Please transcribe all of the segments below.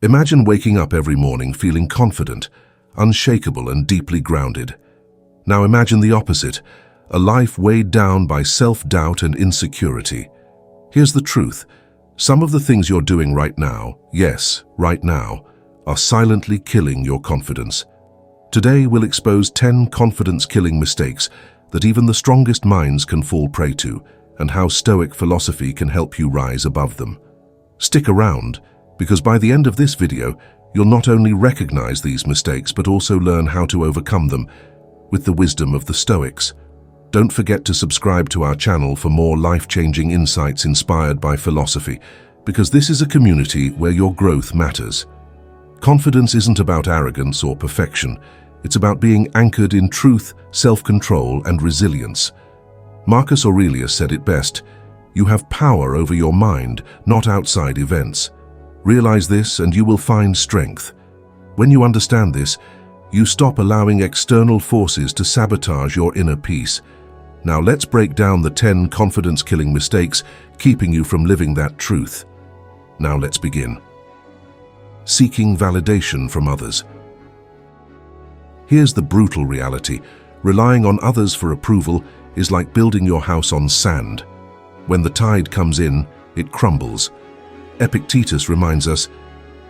Imagine waking up every morning feeling confident, unshakable and deeply grounded. Now imagine the opposite, a life weighed down by self-doubt and insecurity. Here's the truth. Some of the things you're doing right now, yes, right now, are silently killing your confidence. Today we'll expose 10 confidence-killing mistakes that even the strongest minds can fall prey to, and how Stoic philosophy can help you rise above them. Stick around, because by the end of this video, you'll not only recognize these mistakes but also learn how to overcome them with the wisdom of the Stoics. Don't forget to subscribe to our channel for more life-changing insights inspired by philosophy, because this is a community where your growth matters. Confidence isn't about arrogance or perfection. It's about being anchored in truth, self-control, and resilience. Marcus Aurelius said it best, "You have power over your mind, not outside events." Realize this and you will find strength. When you understand this, you stop allowing external forces to sabotage your inner peace. Now let's break down the 10 confidence-killing mistakes keeping you from living that truth. Now let's begin. Seeking validation from others. Here's the brutal reality. Relying on others for approval is like building your house on sand. When the tide comes in, it crumbles. Epictetus reminds us,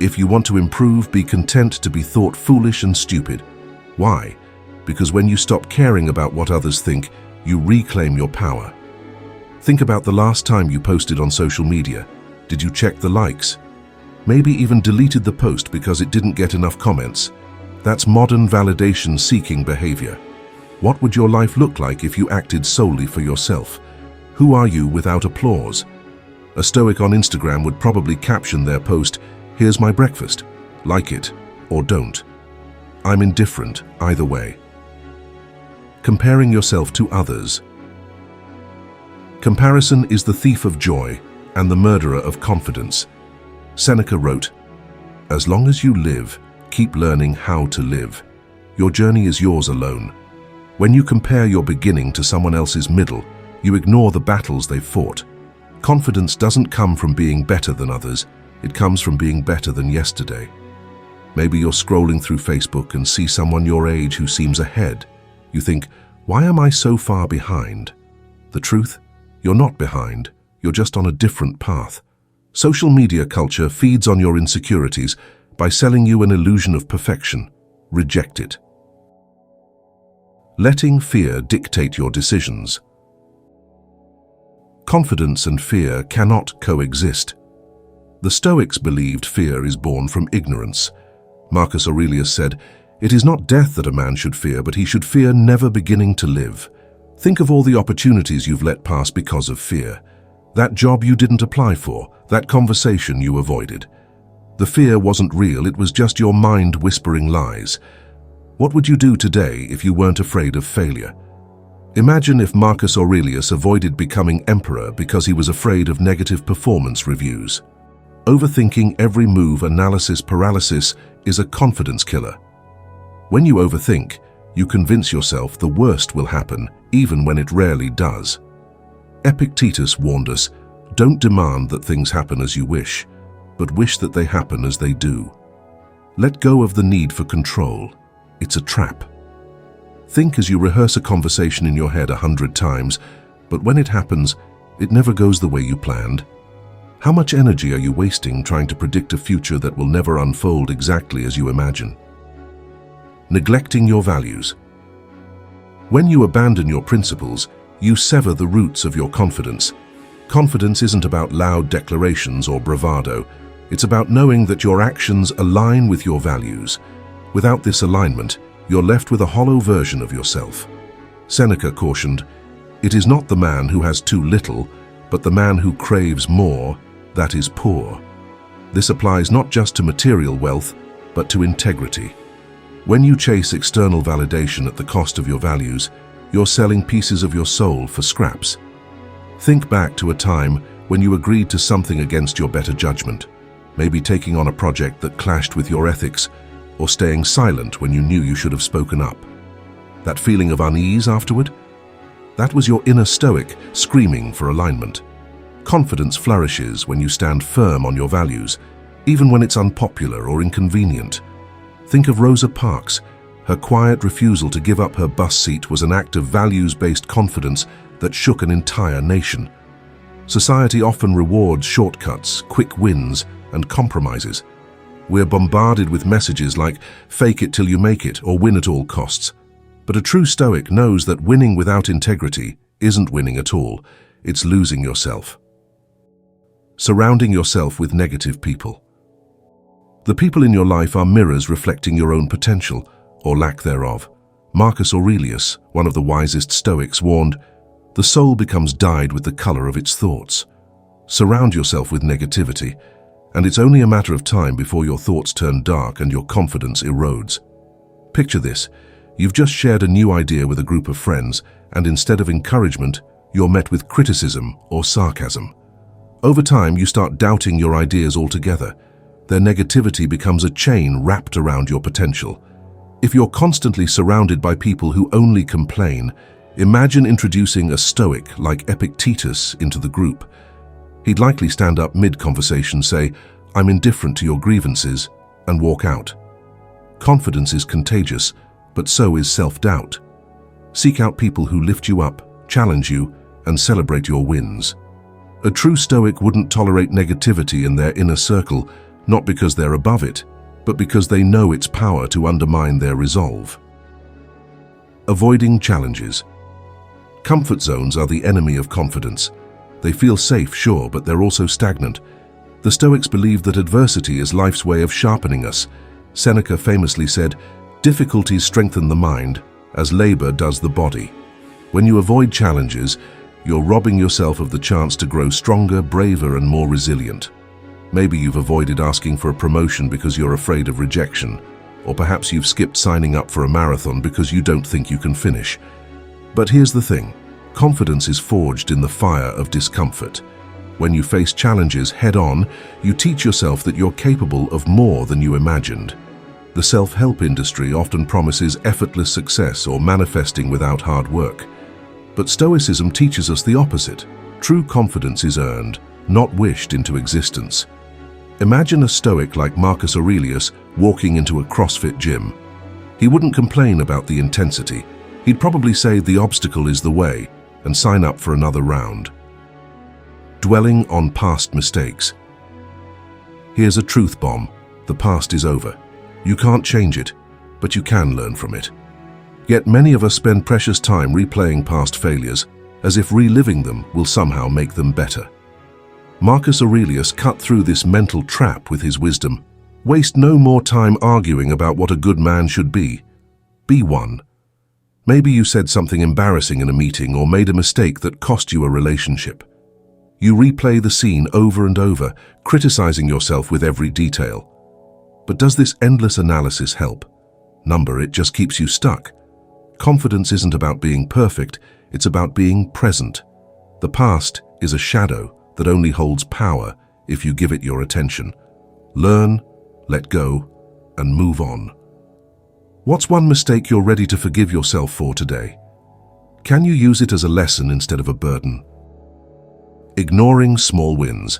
if you want to improve, be content to be thought foolish and stupid. Why? Because when you stop caring about what others think, you reclaim your power. Think about the last time you posted on social media. Did you check the likes? Maybe even deleted the post because it didn't get enough comments. That's modern validation-seeking behavior. What would your life look like if you acted solely for yourself? Who are you without applause? A Stoic on Instagram would probably caption their post, "Here's my breakfast. Like it or don't. I'm indifferent either way." Comparing yourself to others. Comparison is the thief of joy and the murderer of confidence. Seneca wrote, "As long as you live, keep learning how to live. Your journey is yours alone. When you compare your beginning to someone else's middle, you ignore the battles they've fought. Confidence doesn't come from being better than others, it comes from being better than yesterday." Maybe you're scrolling through Facebook and see someone your age who seems ahead. You think, why am I so far behind? The truth? You're not behind, you're just on a different path. Social media culture feeds on your insecurities by selling you an illusion of perfection. Reject it. Letting fear dictate your decisions. Confidence and fear cannot coexist. The Stoics believed fear is born from ignorance. Marcus Aurelius said, "It is not death that a man should fear, but he should fear never beginning to live." Think of all the opportunities you've let pass because of fear. That job you didn't apply for, that conversation you avoided. The fear wasn't real, it was just your mind whispering lies. What would you do today if you weren't afraid of failure? Imagine if Marcus Aurelius avoided becoming emperor because he was afraid of negative performance reviews. Overthinking every move, analysis paralysis, is a confidence killer. When you overthink, you convince yourself the worst will happen, even when it rarely does. Epictetus warned us, don't demand that things happen as you wish, but wish that they happen as they do. Let go of the need for control. It's a trap. Think as you rehearse a conversation in your head 100 times, but when it happens, it never goes the way you planned. How much energy are you wasting trying to predict a future that will never unfold exactly as you imagine? Neglecting your values. When you abandon your principles, you sever the roots of your confidence. Confidence isn't about loud declarations or bravado. It's about knowing that your actions align with your values. Without this alignment, you're left with a hollow version of yourself. Seneca cautioned, "It is not the man who has too little, but the man who craves more, that is poor." This applies not just to material wealth, but to integrity. When you chase external validation at the cost of your values, you're selling pieces of your soul for scraps. Think back to a time when you agreed to something against your better judgment, maybe taking on a project that clashed with your ethics, or staying silent when you knew you should have spoken up. That feeling of unease afterward? That was your inner Stoic screaming for alignment. Confidence flourishes when you stand firm on your values, even when it's unpopular or inconvenient. Think of Rosa Parks. Her quiet refusal to give up her bus seat was an act of values-based confidence that shook an entire nation. Society often rewards shortcuts, quick wins, and compromises. We're bombarded with messages like "fake it till you make it" or "win at all costs." But a true Stoic knows that winning without integrity isn't winning at all. It's losing yourself. Surrounding yourself with negative people. The people in your life are mirrors reflecting your own potential, or lack thereof. Marcus Aurelius, one of the wisest Stoics, warned, "The soul becomes dyed with the color of its thoughts." Surround yourself with negativity, and it's only a matter of time before your thoughts turn dark and your confidence erodes. Picture this. You've just shared a new idea with a group of friends, and instead of encouragement, you're met with criticism or sarcasm. Over time, you start doubting your ideas altogether. Their negativity becomes a chain wrapped around your potential. If you're constantly surrounded by people who only complain, imagine introducing a Stoic like Epictetus into the group. He'd likely stand up mid-conversation, say, "I'm indifferent to your grievances," and walk out. Confidence is contagious, but so is self-doubt. Seek out people who lift you up, challenge you, and celebrate your wins. A true Stoic wouldn't tolerate negativity in their inner circle, not because they're above it, but because they know its power to undermine their resolve. Avoiding challenges. Comfort zones are the enemy of confidence. They feel safe, sure, but they're also stagnant. The Stoics believe that adversity is life's way of sharpening us. Seneca famously said, "Difficulties strengthen the mind, as labor does the body." When you avoid challenges, you're robbing yourself of the chance to grow stronger, braver, and more resilient. Maybe you've avoided asking for a promotion because you're afraid of rejection, or perhaps you've skipped signing up for a marathon because you don't think you can finish. But here's the thing, confidence is forged in the fire of discomfort. When you face challenges head-on, you teach yourself that you're capable of more than you imagined. The self-help industry often promises effortless success or manifesting without hard work. But Stoicism teaches us the opposite. True confidence is earned, not wished into existence. Imagine a Stoic like Marcus Aurelius walking into a CrossFit gym. He wouldn't complain about the intensity. He'd probably say the obstacle is the way and sign up for another round. Dwelling on past mistakes. Here's a truth bomb. The past is over. You can't change it, but you can learn from it. Yet many of us spend precious time replaying past failures, as if reliving them will somehow make them better. Marcus Aurelius cut through this mental trap with his wisdom. Waste no more time arguing about what a good man should be. Be one. Maybe you said something embarrassing in a meeting or made a mistake that cost you a relationship. You replay the scene over and over, criticizing yourself with every detail. But does this endless analysis help? Number, it just keeps you stuck. Confidence isn't about being perfect, it's about being present. The past is a shadow that only holds power if you give it your attention. Learn, let go, and move on. What's one mistake you're ready to forgive yourself for today? Can you use it as a lesson instead of a burden? Ignoring small wins.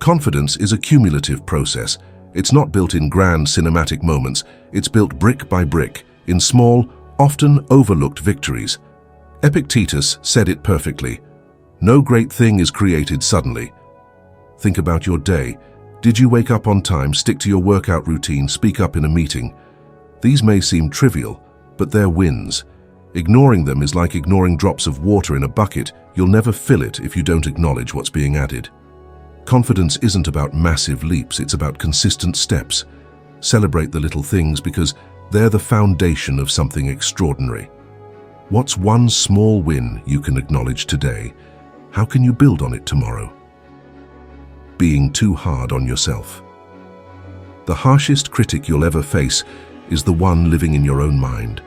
Confidence is a cumulative process. It's not built in grand cinematic moments. It's built brick by brick, in small, often overlooked victories. Epictetus said it perfectly. No great thing is created suddenly. Think about your day. Did you wake up on time, stick to your workout routine, speak up in a meeting? These may seem trivial, but they're wins. Ignoring them is like ignoring drops of water in a bucket. You'll never fill it if you don't acknowledge what's being added. Confidence isn't about massive leaps, it's about consistent steps. Celebrate the little things because they're the foundation of something extraordinary. What's one small win you can acknowledge today? How can you build on it tomorrow? Being too hard on yourself. The harshest critic you'll ever face is the one living in your own mind.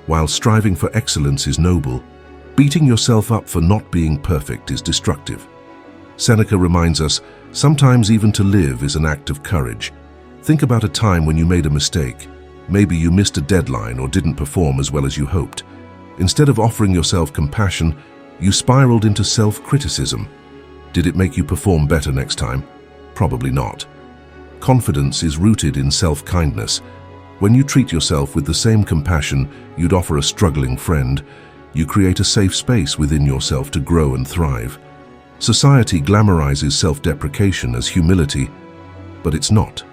While striving for excellence is noble, beating yourself up for not being perfect is destructive. Seneca reminds us, sometimes even to live is an act of courage. Think about a time when you made a mistake. Maybe you missed a deadline or didn't perform as well as you hoped. Instead of offering yourself compassion, you spiraled into self-criticism. Did it make you perform better next time? Probably not. Confidence is rooted in self-kindness. When you treat yourself with the same compassion you'd offer a struggling friend, you create a safe space within yourself to grow and thrive. Society glamorizes self-deprecation as humility, but it's not.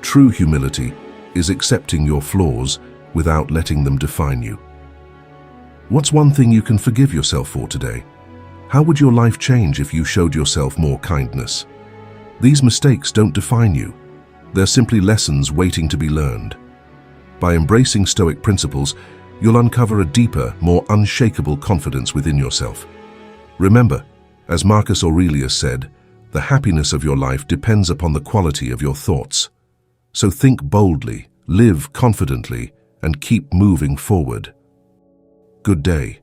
True humility is accepting your flaws without letting them define you. What's one thing you can forgive yourself for today? How would your life change if you showed yourself more kindness? These mistakes don't define you. They're simply lessons waiting to be learned. By embracing Stoic principles, you'll uncover a deeper, more unshakable confidence within yourself. Remember, as Marcus Aurelius said, the happiness of your life depends upon the quality of your thoughts. So think boldly, live confidently, and keep moving forward. Good day.